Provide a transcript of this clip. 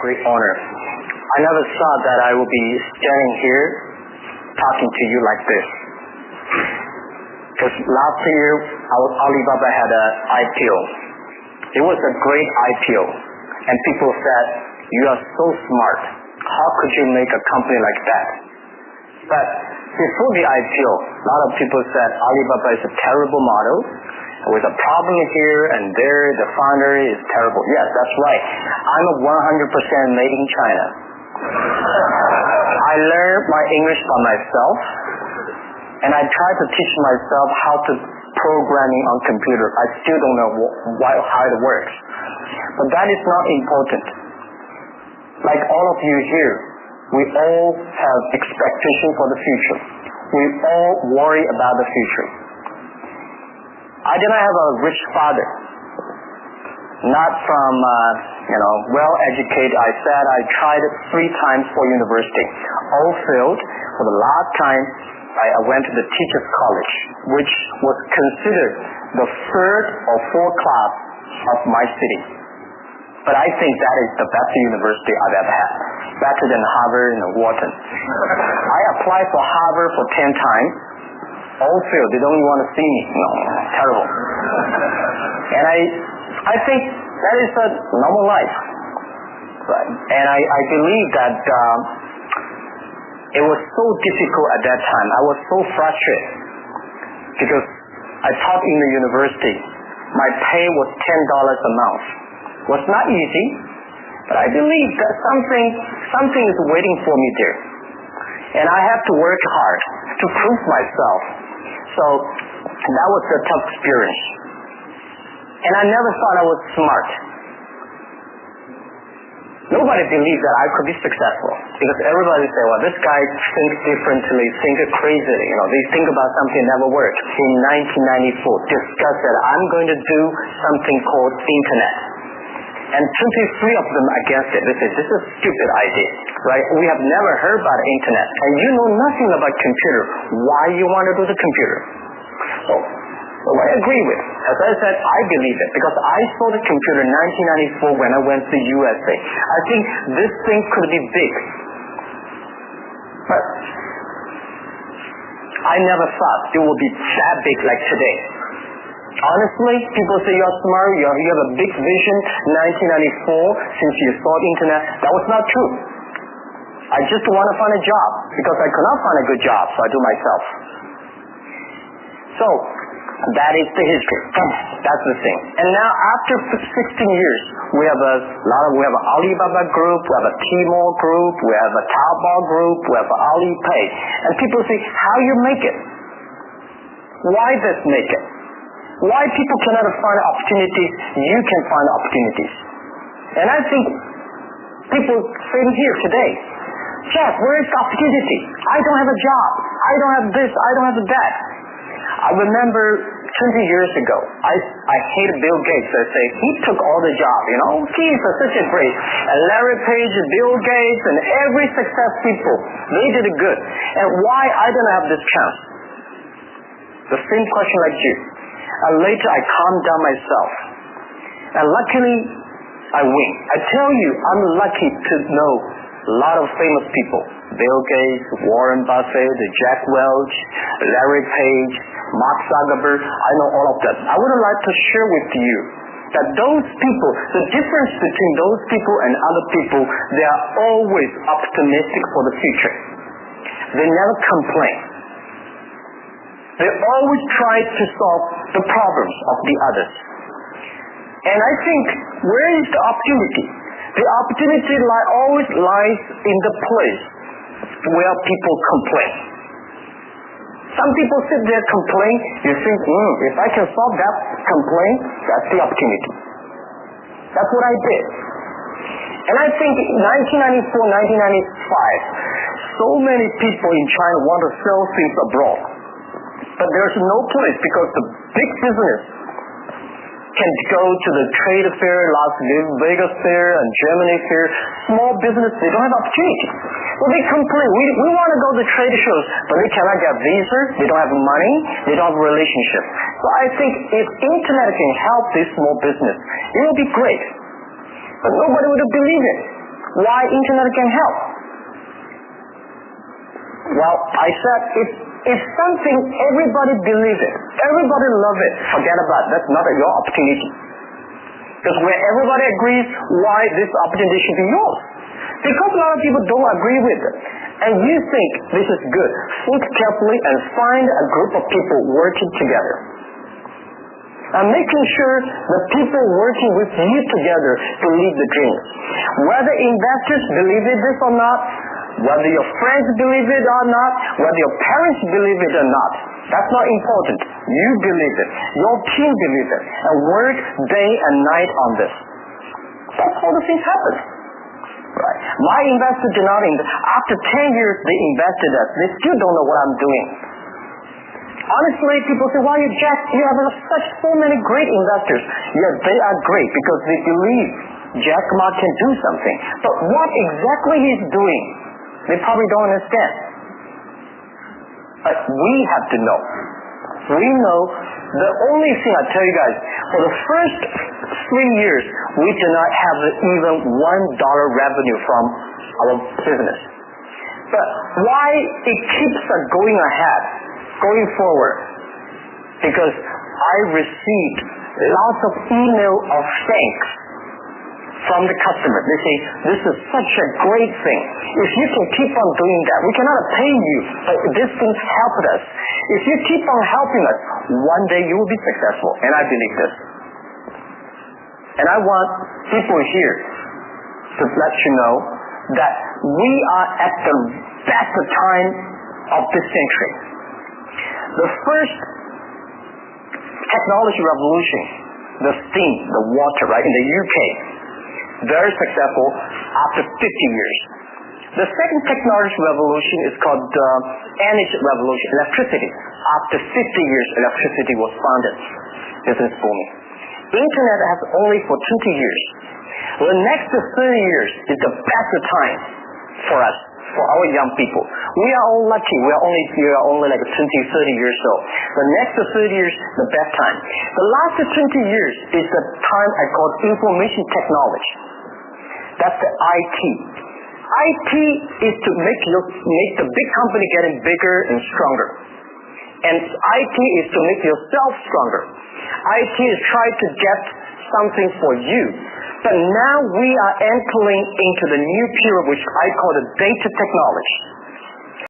Great honor. I never thought that I would be standing here talking to you like this. Because last year, Alibaba had an IPO. It was a great IPO. And people said, you are so smart. How could you make a company like that? But before the IPO, a lot of people said Alibaba is a terrible model. With a problem here and there, the founder is terrible. Yes, that's right. I'm a 100% made in China. I learned my English by myself, and I try to teach myself how to programming on computer. I still don't know how it works. But that is not important. Like all of you here, we all have expectation for the future. We all worry about the future. I did not have a rich father, not from, well-educated. I said I tried 3 times for university, all failed. For the last time, I went to the teacher's college, which was considered the 3rd or 4th class of my city. But I think that is the best university I've ever had, better than Harvard and Wharton. I applied for Harvard for 10 times. All failed. They don't even want to see me. No, terrible. And I think that is a normal life. Right? And I believe that it was so difficult at that time. I was so frustrated because I taught in the university. My pay was $10 a month. It was not easy, but I believe that something is waiting for me there. And I have to work hard to prove myself. So that was a tough experience. And I never thought I was smart. Nobody believed that I could be successful because everybody said, well, this guy thinks differently, thinks crazily. They think about something that never worked. In 1994, discussed that I'm going to do something called internet. And 23 of them against it. They said, this is a stupid idea, right? We have never heard about internet. And you know nothing about computer. Why you want to do the computer? So I agree with. As I said, I believe it. Because I saw the computer in 1994 when I went to USA. I think this thing could be big. But I never thought it would be that big like today. Honestly, people say you're smart, you have a big vision. 1994, since you saw the internet, that was not true. I just want to find a job because I could not find a good job, so I do myself. So that is the history. That's the thing. And now after 16 years, we have an Alibaba group, we have a Tmall group, we have a Taobao group, we have Alipay, and people say, how you make it? Why this make it? Why people cannot find opportunities, you can find opportunities. And I think people sitting here today, Jeff, where is the opportunity? I don't have a job. I don't have this. I don't have that. I remember 20 years ago, I hated Bill Gates. I say, he took all the job, He's such a great. And Larry Page, Bill Gates, and every success people, they did it good. And why I didn't have this chance? The same question like you. And later I calmed down myself. And luckily, I win. I tell you, I'm lucky to know a lot of famous people. Bill Gates, Warren Buffett, Jack Welch, Larry Page, Mark Zuckerberg. I know all of them. I would like to share with you that those people, the difference between those people and other people, they are always optimistic for the future. They never complain. They always try to solve the problems of the others. And I think, where is the opportunity? The opportunity always lies in the place where people complain. Some people sit there complain, you think, if I can solve that complaint, that's the opportunity. That's what I did. And I think 1994, 1995, so many people in China want to sell things abroad. But there's no place because the big business can go to the trade fair, Las Vegas fair, and Germany fair. Small business, they don't have opportunity. So they complain. We want to go to trade shows, but they cannot get visa, they don't have money, they don't have a relationship. So I think if internet can help this small business, it will be great. But nobody would believe it. why internet can help. Well, I said if something everybody believe it, everybody love it, forget about it. That's not your opportunity. Because where everybody agrees, why this opportunity should be yours? Because a lot of people don't agree with it, and you think this is good, think carefully and find a group of people working together. And making sure the people working with you together believe the dreams. Whether investors believe it this or not, whether your friends believe it or not, whether your parents believe it or not, that's not important. You believe it. Your team believes it. And work day and night on this. That's how the things happen. Right. My investors do not invest. After 10 years, they invested us. They still don't know what I'm doing. Honestly, people say, "Why Jack? You have so many great investors." Yes, they are great because they believe Jack Ma can do something. But what exactly he's doing, they probably don't understand. But we have to know. We know the only thing I tell you guys, for the first 3 years, we do not have even $1 revenue from our business. But why it keeps us going ahead, going forward? Because I received lots of email of thanks from the customer. They say, "This is such a great thing. If you can keep on doing that, we cannot pay you, but this thing helped us. If you keep on helping us, one day you will be successful." And I believe this. And I want people here to let you know that we are at the best time of this century. The first technology revolution, the steam, the water, right, in the UK, very successful after 50 years. The second technology revolution is called the energy revolution, electricity. After 50 years, electricity was founded. Business booming. Internet has only for 20 years. The next 30 years is the best time for us, for our young people. We are all lucky. We are only like 20, 30 years old. The next 30 years, the best time. The last 20 years is the time I call information technology. That's the IT. IT is to make the big company getting bigger and stronger. And IT is to make yourself stronger. IT is trying to get something for you. But now we are entering into the new period which I call the data technology.